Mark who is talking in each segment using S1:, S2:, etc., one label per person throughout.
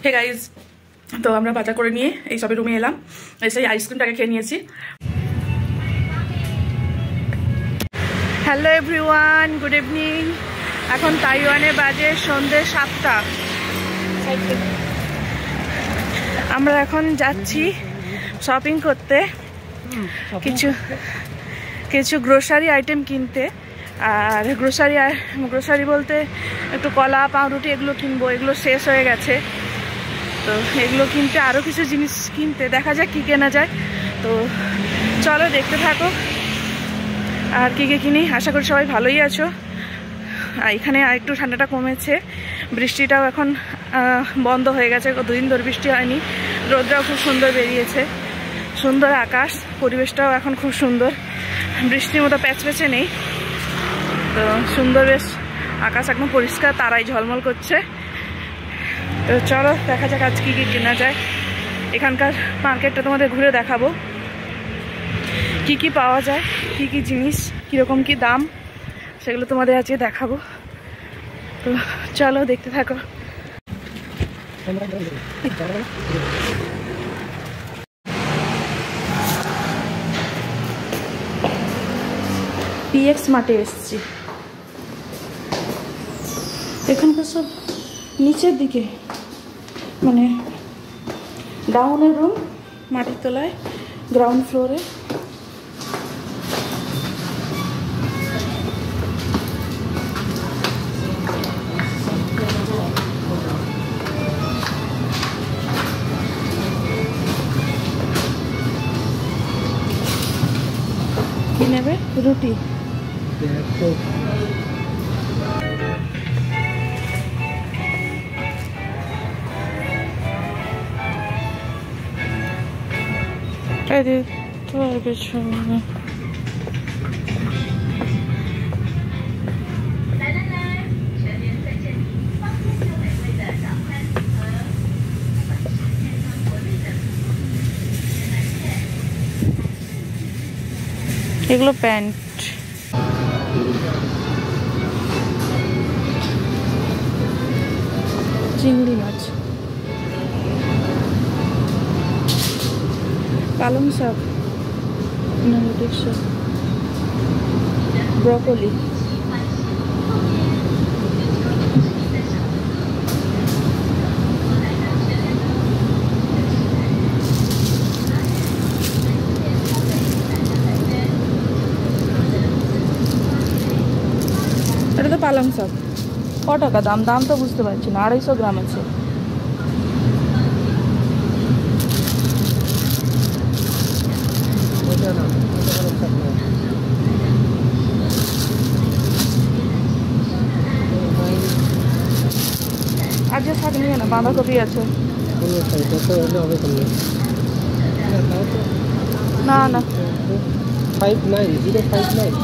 S1: Hey guys, তো আমরা বাজার করে নিয়ে এই সবে রুমে এলাম, এসে আইসক্রিমটাকে খেয়ে নিয়েছি। Hello everyone, good evening. এখন তাইওয়ানে বাজে সন্ধ্যে 7টা। আমরা এখন যাচ্ছি শপিং করতে, কিছু গ্রোসারি আইটেম কিনতে। আর গ্রোসারি বলতে একটু কলা, পাউরুটি এগুলো কিনবো, এগুলো শেষ হয়ে গেছে। তো এগুলো কিনতে, আরও কিছু জিনিস কিনতে, দেখা যাক কী কেনা যায়। তো চলো দেখতে থাকো আর কী কী কিনি। আশা করি সবাই ভালোই আছো। এখানে আরেকটু ঠান্ডাটা কমেছে, বৃষ্টিটাও এখন বন্ধ হয়ে গেছে। 2 দিন ধরে বৃষ্টি হয়নি, রোদটাও খুব সুন্দর বেরিয়েছে, সুন্দর আকাশ, পরিবেশটাও এখন খুব সুন্দর, বৃষ্টির মতো প্যাচপ্যাচে নেই। তো সুন্দর বেশ আকাশ, একদম পরিষ্কার, তারাই ঝলমল করছে। তো চলো দেখা যাক আজ কী কী কেনা যায়। এখানকার মার্কেটটা তোমাদের ঘুরে দেখাবো, কি কি পাওয়া যায়, কি কি জিনিস, কীরকম কি দাম, সেগুলো তোমাদের আজকে দেখাবো। তো চলো দেখতে থাকো। পিএক্স মার্টে এসছি। এখানকার সব নিচের দিকে, মানে ডাউনের রুম, মাটির তলায়, গ্রাউন্ড ফ্লোরে। কি নেবে? রুটি। এগুলো প্যান্ট। চিংড়ি মাছ, পালং শাক, ব্রকলি, এটা তো পালং শাক। ক টাকা দাম? দাম তো বুঝতে পারছি না। 250 গ্রাম আছে। আর যে শাক নিয়ে না, বাঁধাকপি আছে। না না,
S2: 59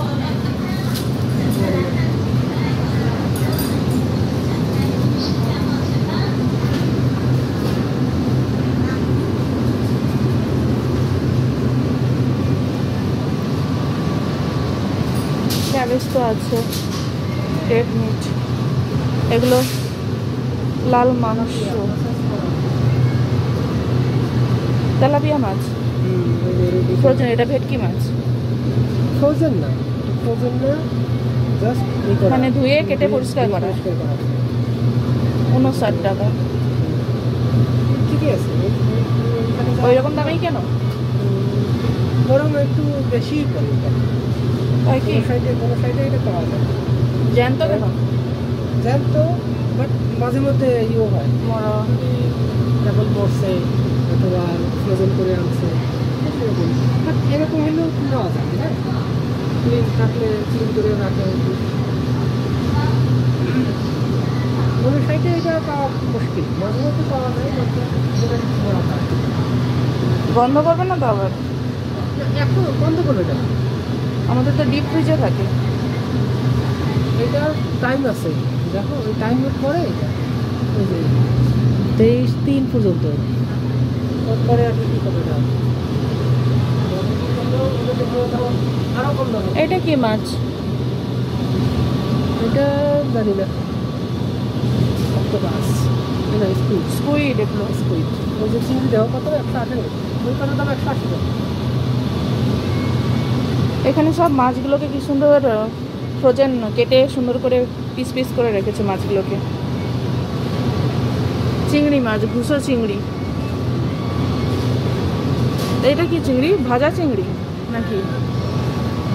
S1: ক্যাবেজ তো আছে, রেড মিট, এগুলো লাল মাংস, তেলাপিয়া মাছ, ফ্রোজেন। এটা ভেটকি মাছ।
S2: ফ্রোজেন না, জাস্ট
S1: মানে ধুয়ে কেটে পরিষ্কার করা। 59 টাকা।
S2: ঠিকই আছে,
S1: ওই রকম দামেই কেন?
S2: বরং একটু বেশি পড়ে।
S1: তাই কি?
S2: কোনো সাইডে এটা পাওয়া যায়।
S1: জ্যান্ত কেন?
S2: জ্যান্ত, বাট মাঝে মধ্যে ইও হয়,
S1: মরা
S2: কেবল পড়ছে অথবা ফ্রোজেন করে আনছে, সেরকম। বাট এরকম হলেও নেওয়া যায়, হ্যাঁ, ক্লিন থাকলে ক্লিন করে রাখা উচিত। কোনো সাইডে এটা পাওয়া মুশকিল, মাঝে মধ্যে পাওয়া যায়,
S1: বন্ধ করবে না তো আবার?
S2: এখন বন্ধ করবে না,
S1: আমাদের তো ডিপ ফ্রিজে থাকে।
S2: এটা টাইম আছে, দেখো ওই টাইমের পরে ওই যে 23-3 পর্যন্ত, তারপরে আর কি করবে না। আরো কম দাম।
S1: এটা কি মাছ?
S2: এটা জানি না, অক্টোপাস, না স্কুইড,
S1: স্কুইড, এগুলো
S2: স্কুইড। ওই যে চিংড়ি দেহ কত 180, ওই কত দাম 180 টাকা।
S1: এখানে সব মাছগুলোকে কি সুন্দর ফ্রোজেন কেটে সুন্দর করে পিস পিস করে রেখেছে মাছগুলোকে। চিংড়ি মাছ, ভুসো চিংড়ি। এটা কি চিংড়ি? ভাজা চিংড়ি নাকি?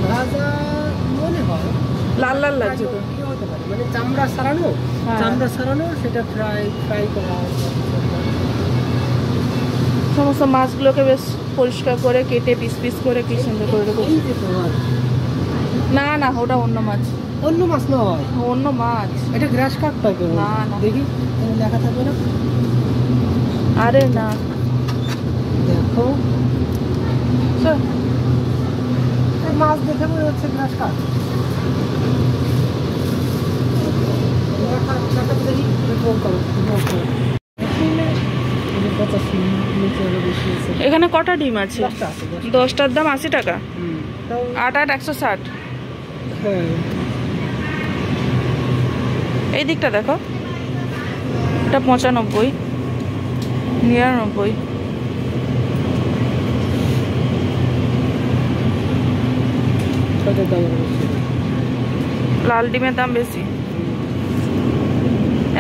S2: ভাজা মনে হয়,
S1: লাল লাল লাগছে তো।
S2: হতে পারে, মানে চামড়া ছাড়ানো, চামড়া ছাড়ানো, সেটা ফ্রাই করা।
S1: সমস্ত মাছগুলোকে বেশ পরিষ্কার করে কেটে পিস পিস করে কি সুন্দর করে রেখেছে। না না, ওটা অন্য মাছ।
S2: অন্য মাছ না হয়,
S1: অন্য মাছ।
S2: এটা গ্রাস কাপ টাইপের।
S1: না না,
S2: দেখি লেখা থাকবে না।
S1: আরে না,
S2: দেখো মাছ দেখে মনে হচ্ছে গ্রাস কাপ। দেখি
S1: এখানে কটা ডিম আছে? 10টার দাম 80 টাকা। 8 8 160। এই দিকটা দেখো, এটা 95 99। লাল ডিমের দাম বেশি,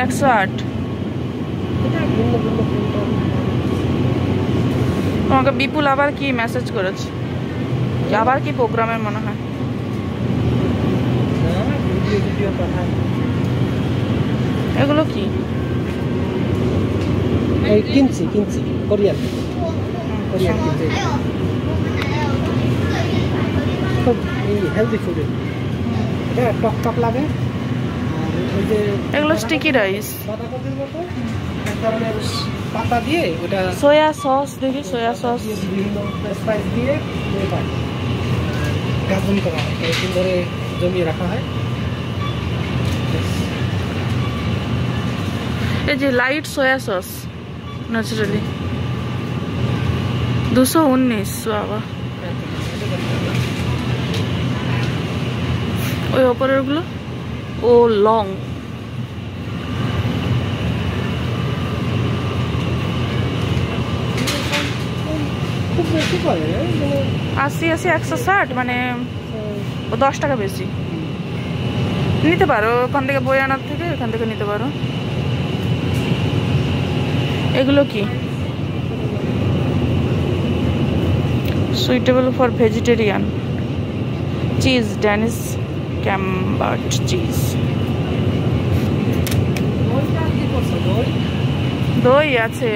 S1: 108। তোমাকে বিপুল আবার কি মেসেজ করেছে? আবার কি প্রোগ্রামের মনে হয়? এগুলো কি?
S2: কিনছি কোরিয়ান কিনছি। খুব হেলদি ফুড, এটা টক টক লাগে।
S1: এগুলো স্টিকি রাইস,
S2: পাতা দিয়ে ওটা
S1: সোয়া সস। দেখি সোয়া সস,
S2: বিভিন্ন স্পাইস দিয়ে গাজন করা হয়, কয়েকদিন ধরে জমিয়ে রাখা হয়।
S1: এই যে লাইট সোয়া সস ন্যাচারালি 219 বাবা। ওই ওপরের গুলো ও লং।
S2: খুব বেশি করে
S1: 80 80 160, মানে 10 টাকা বেশি। নিতে পারো ওখান থেকে, বই আনার থেকে এখান থেকে নিতে পারো। এগুলো কি? Suitable for vegetarian cheese, Danish camembert cheese. দই আছে।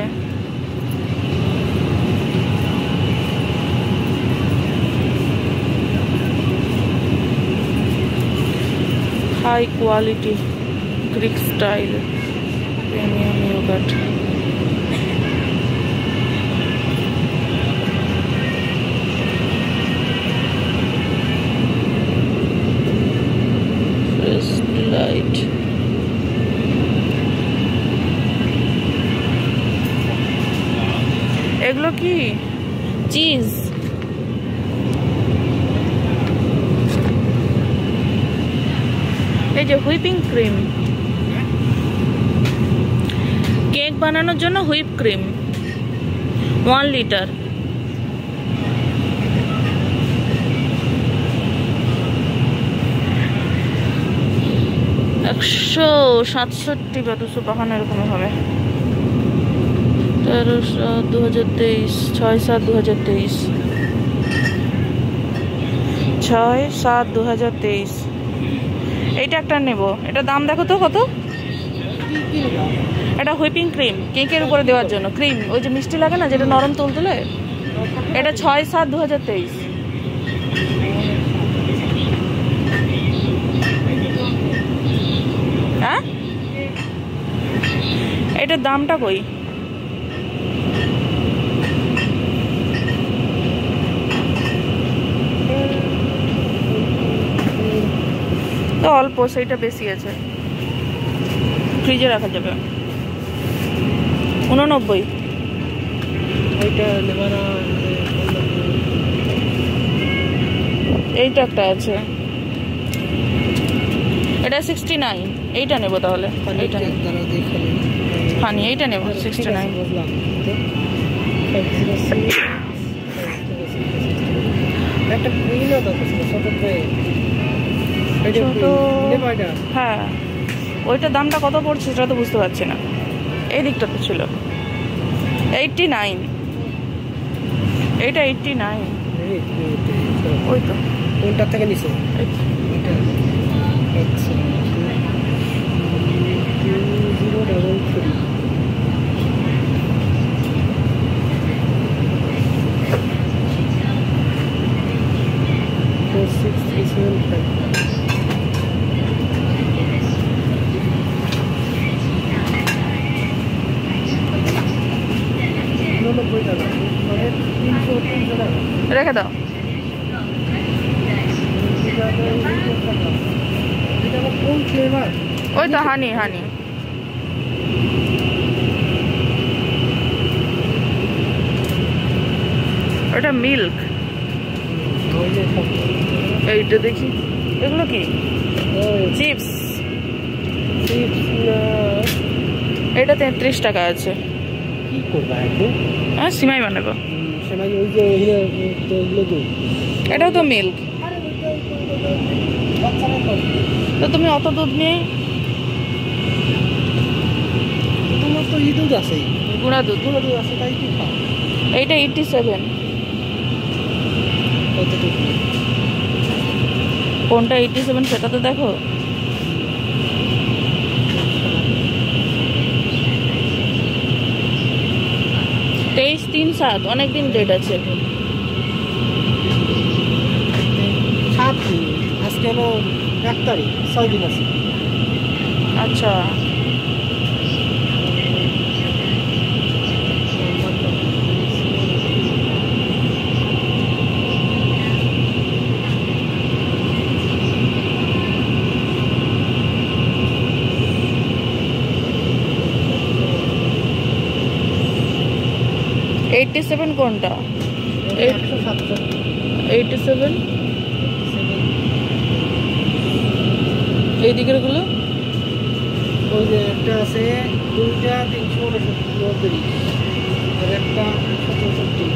S1: High quality Greek style premium yogurt. Light এগুলো কি? চিজ। এই যে হুইপিং ক্রিম, কেক বানানোর জন্য হুইপ ক্রিম 1 লিটার। একশো 67 বা 252 এরকম হবে। 13/7/2023, 6/7/2023, 6/7/2023। এইটা একটা নেব। এটা দাম দেখো তো কত। এটা হুইপিং ক্রিম, কেকের উপরে দেওয়ার জন্য ক্রিম, ওই যে মিষ্টি লাগে না, যেটা নরম তুলতুলে। এটা 6/7/2023। হ্যাঁ, এটার দামটা কই? তো অল্প, সেইটা বেশি আছে, ফ্রিজে রাখা যাবে। 89।
S2: ওইটা নেবা না?
S1: এইটা একটা আছে, এটা 69, এইটা নেব তাহলে। এইটা হানি, এইটা নেব 69।
S2: একটা গ্রিনও তো ছোট
S1: হ্যাঁ, ওইটার দামটা কত পড়ছে সেটা তো বুঝতে পারছি না। এই দিকটা তো ছিল 89, এইটা 89। ওই তো
S2: কোনটা থেকে নিছো?
S1: রেখে দাও। ওই তো হানি হানি। ওটা মিল্ক। এইটা দেখি, এগুলো কি? চিপস। এটা 33 টাকা আছে।
S2: কি করবা এখন?
S1: হ্যাঁ, সিমাই বানাবো।
S2: সিমাই ওই যে এগুলো তো,
S1: এটাও তো মিল্ক। তো তুমি অত দুধ নিয়ে?
S2: তোমার তো এই দুধ আছে,
S1: গুঁড়া দুধ।
S2: গুঁড়া দুধ আছে, তাই কি খাও?
S1: এইটা 87। কোনটা 87 সেটা তো দেখো। তেইশ 3/7, অনেকদিন ডেট আছে।
S2: আজকে হলো 1 তারিখ, 6 দিন আছে।
S1: আচ্ছা, $87 কোনটা? 87। এই দিকের গুলো
S2: ওই যে একটা আছে 2টা 369 আর একটা 164।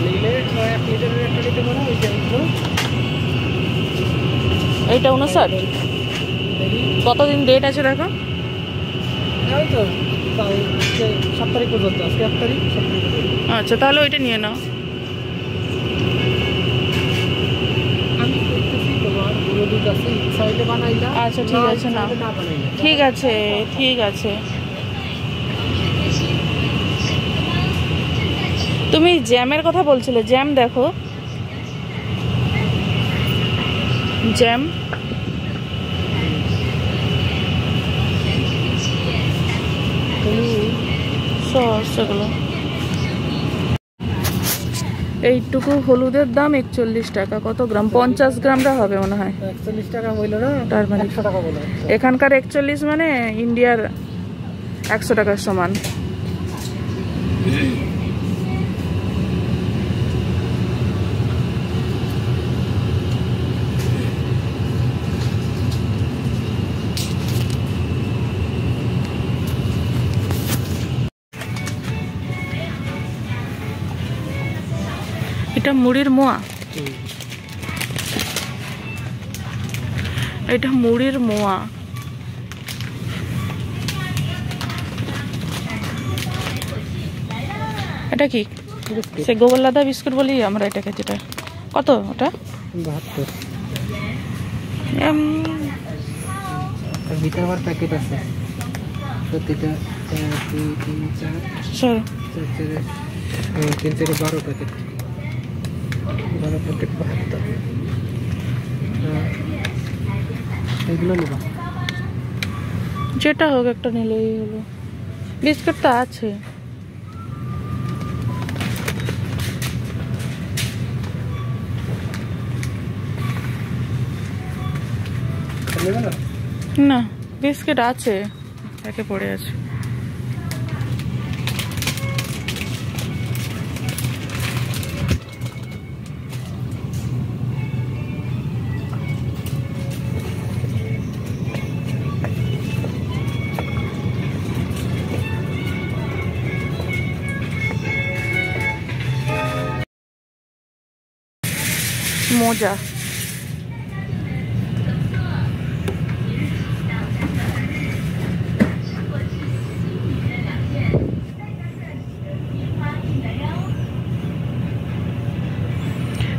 S2: নিলে 1 লিটারের একটা নিতে পারো। ওই যে
S1: এইটা 59। কতদিন ডেট আছে দেখো।
S2: ওই তো 7 তারিখ পর্যন্ত, আজকে 1 তারিখ, 7 তারিখ পর্যন্ত।
S1: আচ্ছা, তাহলে ওইটা নিয়ে নাও।
S2: আমি করতেছি তোমার গুঁড়ো দুধ আছে, সাইডে বানাইলা।
S1: আচ্ছা, ঠিক আছে, না ঠিক আছে, ঠিক আছে। তুমি জ্যামের কথা বলছিলে, জ্যাম দেখো, জ্যাম। সস এগুলো। এইটুকু হলুদের দাম 41 টাকা। কত গ্রাম? 50 গ্রামটা হবে মনে হয়।
S2: 41 টাকা হইল না?
S1: টারমারিক
S2: 100 টাকা বলে।
S1: এখানকার 41 মানে ইন্ডিয়ার 100 টাকার সমান। এটা মুড়ির মোয়া। এটা মুড়ির মোয়া। এটা কি? সে গোবরলাদা বিস্কুট বলি আমরা এটাকে। যেটা কত? ওটা
S2: 72। ভিতরে আবার প্যাকেট আছে প্রতিটা 2 3 4 3 4 12 প্যাকেট। 12 প্যাকেট 72। এগুলো নেবা?
S1: যেটা হোক একটা নিলেই হলো। বিস্কুট তো আছে। না, বিস্কিট আছে, একে পড়ে আছে। মোজা।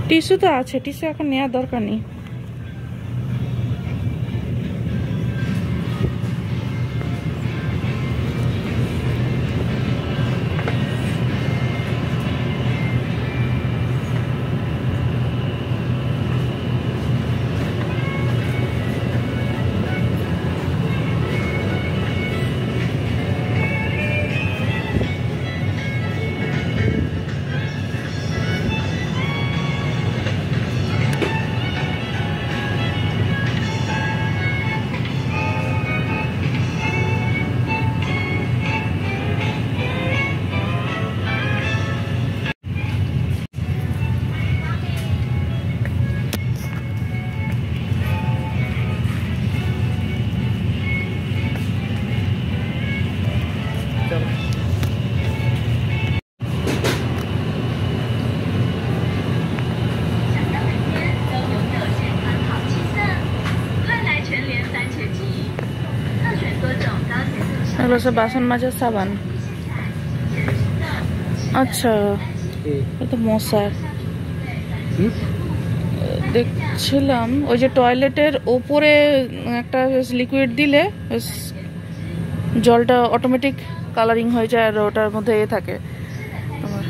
S1: টিস্যু তো আছে, টিস্যু এখন নেওয়ার দরকার নেই। এগুলো সব বাসন মাজার সাবান। আচ্ছা, এটা মশার দেখছিলাম ওই যে টয়লেটের ওপরে একটা লিকুইড দিলে জলটা অটোমেটিক কালারিং হয়ে যায় আর ওটার মধ্যে এ থাকে তোমার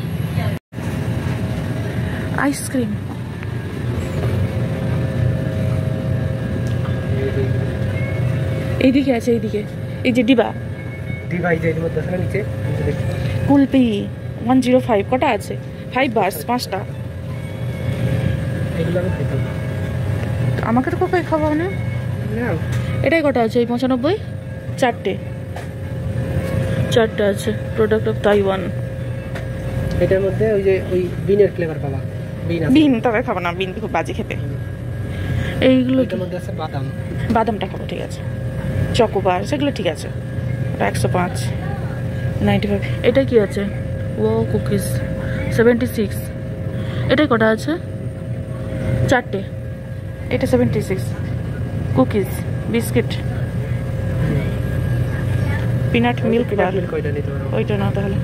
S1: আইসক্রিম। এইদিকে আছে, এইদিকে এই যে ডিবা কুলপি 105 কটা আছে? 5 বার্স, 5টা। আমাকে তো কোথায় খাবো না, এটাই কটা আছে? এই 95, 4টে আছে। Product of Taiwan.
S2: এটার মধ্যে ওই যে ওই বিনের ফ্লেভার পাবা।
S1: বিন তবে খাবো না, বিন খুব বাজে খেতে। এইগুলো
S2: এটার মধ্যে আছে বাদাম,
S1: বাদামটা খাবো, ঠিক আছে। চকোবার সেগুলো ঠিক আছে, 105, 95। এটা কি আছে? ও কুকিজ 76। এটাই কটা আছে? 4টে। এটা 76। কুকিজ, বিস্কিট, পিনাট মিল্ক বার। ওইটা না তাহলে।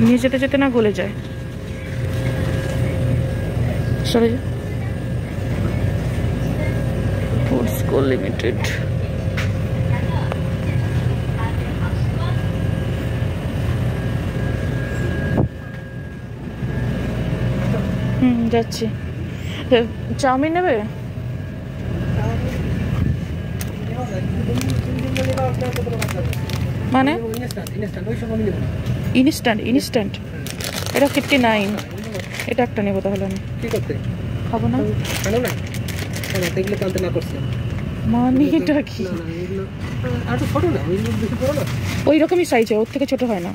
S1: নিয়ে যেতে যেতে না গলে যায়। সরে যা। ফুডসকো লিমিটেড। যাচ্ছি। চাউমিন নেবে? মানে ইনস্ট্যান্ট এটা 59। এটা একটা নেবো তাহলে। আমি খাবো না। মানেটা কি? ওই রকমই সাইজ, ওর থেকে ছোট হয় না।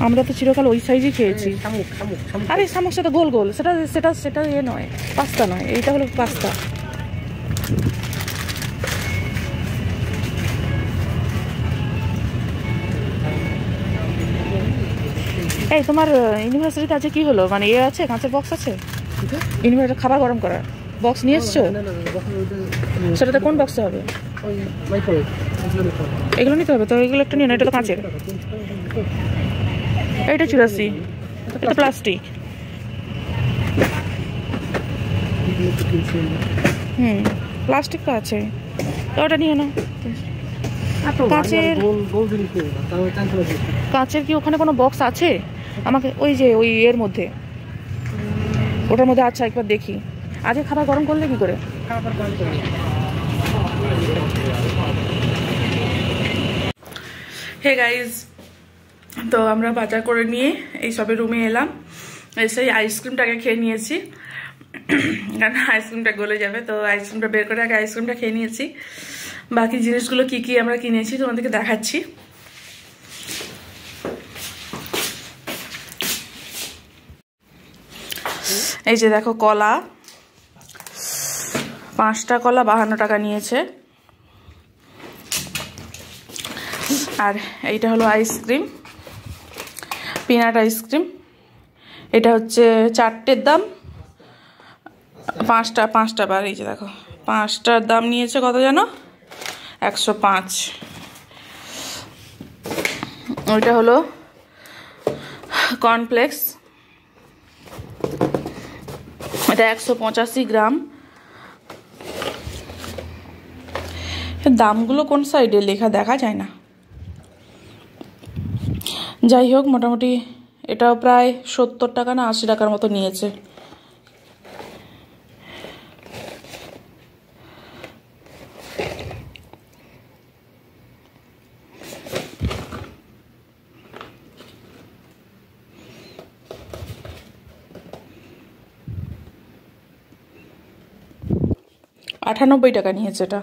S1: আমরা তো চিরকাল ওই সাইজই খেয়েছি। আরে সামোসা তো গোল গোল, সেটা সেটা সেটা এ নয়, পাস্তা নয়, এইটা হলো পাস্তা। এই তোমার ইউনিভার্সিটিতে আছে কি হলো? মানে এ আছে, কাঁচের বক্স আছে? ইউনিভার্সিটি খাবার গরম করার বক্স নিয়ে এসছো? সেটাতে কোন বক্সে হবে? এগুলো নিতে হবে তো, এগুলো একটা নিয়ে না, এটা তো কাঁচের। এটা 84, এটা প্লাস্টিক। প্লাস্টিক তো আছে, তো ওটা নিয়ে নাও। কাঁচের কি ওখানে কোনো বক্স আছে? আমাকে ওই যে ওই এর মধ্যে, ওটার মধ্যে। আচ্ছা, একবার দেখি। আজকে খাবার গরম করলে কি করে? হে গাইজ, তো আমরা বাজার করে নিয়ে এই সবে রুমে এলাম। এসে আইসক্রিমটাকে খেয়ে নিয়েছি, কারণ আইসক্রিমটা গলে যাবে। তো আইসক্রিমটা বের করে আগে আইসক্রিমটা খেয়ে নিয়েছি। বাকি জিনিসগুলো কি কি আমরা কিনেছি তোমাদেরকে দেখাচ্ছি। এই যে দেখো, কলা, 5টা কলা 52 টাকা নিয়েছে। আর এইটা হলো আইসক্রিম, পিনাট আইসক্রিম। এটা হচ্ছে 4টের দাম 5টা বার। এই যে দেখো 5টার দাম নিয়েছে কত যেন, 105। ওইটা হলো কর্নফ্লেক্স, এটা 185 গ্রাম। দামগুলো কোন সাইডে লেখা দেখা যায় না। যাই হোক, মোটামুটি এটাও প্রায় 70 টাকা না 80 টাকার মতো নিয়েছে। $98 টাকা নিয়েছে এটা।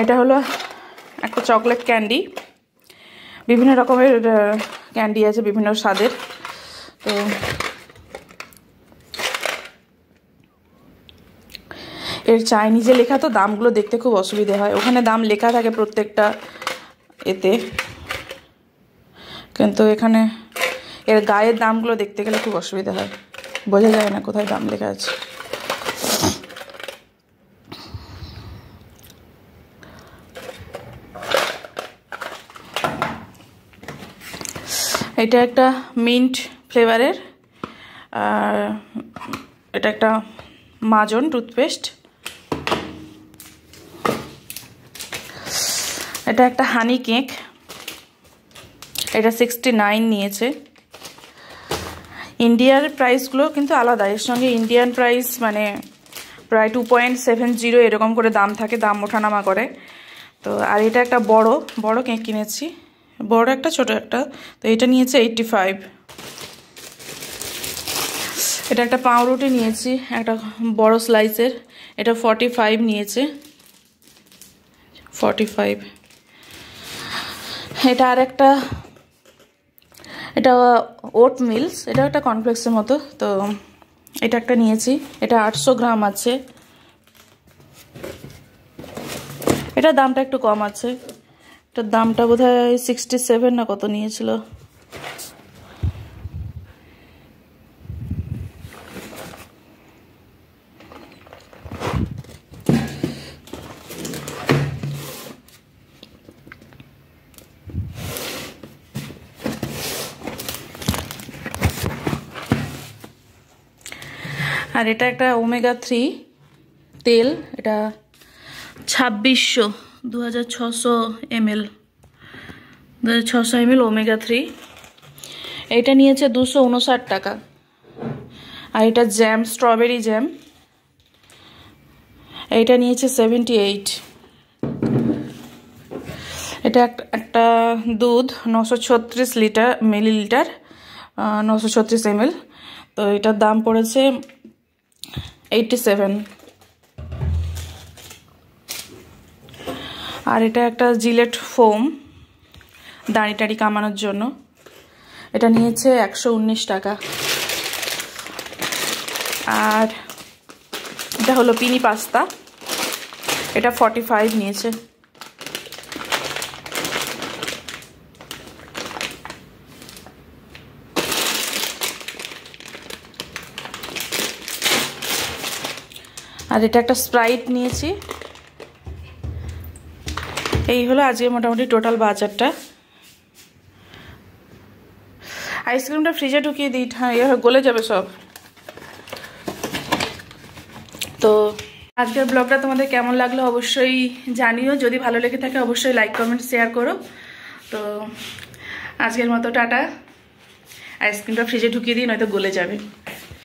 S1: এটা হলো একটা চকলেট ক্যান্ডি, বিভিন্ন রকমের ক্যান্ডি আছে, বিভিন্ন স্বাদের। তো এর চাইনিজে লেখা তো দামগুলো দেখতে খুব অসুবিধে হয়, ওখানে দাম লেখা থাকে প্রত্যেকটা এতে, কিন্তু এখানে এর গায়ের দামগুলো দেখতে গেলে খুব অসুবিধা হয়, বোঝা যায় না কোথায় দাম লেখা আছে। এটা একটা মিন্ট ফ্লেভারের, আর এটা একটা মাজন টুথপেস্ট। এটা একটা হানি কেক, এটা 69 নিয়েছে। ইন্ডিয়ার প্রাইসগুলো কিন্তু আলাদা, এর সঙ্গে ইন্ডিয়ান প্রাইস মানে প্রায় 2.70 এরকম করে দাম থাকে, দাম ওঠানামা করে। তো আর এটা একটা বড় কেক কিনেছি, বড় একটা ছোট একটা, তো এটা নিয়েছে 85। এটা একটা পাউরুটি নিয়েছি একটা বড় স্লাইসের, এটা 45 নিয়েছে, 45। এটা আর একটা, এটা ওট মিলস, এটা একটা কর্নফ্লেক্সের মতো, তো এটা একটা নিয়েছি, এটা 800 গ্রাম আছে। এটার দামটা একটু কম আছে, এটার দামটা বোধহয় 67 না কত নিয়েছিল। আর এটা একটা ওমেগা 3 তেল, এটা 2600, 2600 ml, 2600 ml ওমেগা 3। এটা নিয়েছে 259 টাকা। আর এটা জ্যাম, স্ট্রবেরি জ্যাম, এইটা নিয়েছে 78। এটা একটা দুধ 936 মিলিলিটার, 936 ml, তো এটার দাম পড়েছে 87। আর এটা একটা জিলেট ফোম, দাড়ি টাড়ি কামানোর জন্য, এটা নিয়েছে 119 টাকা। আর এটা হলো পিনি পাস্তা, এটা 45 নিয়েছে। আর এটা একটা স্প্রাইট নিয়েছি। এই হলো আজকে মোটামুটি টোটাল বাজারটা। আইসক্রিমটা ফ্রিজে ঢুকিয়ে দিই, গলে যাবে সব। তো আজকের ব্লগটা তোমাদের কেমন লাগলো অবশ্যই জানিও, যদি ভালো লেগে থাকে অবশ্যই লাইক কমেন্ট শেয়ার করো। তো আজকের মতো টাটা। আইসক্রিমটা ফ্রিজে ঢুকিয়ে দিই, নয়তো গলে যাবে।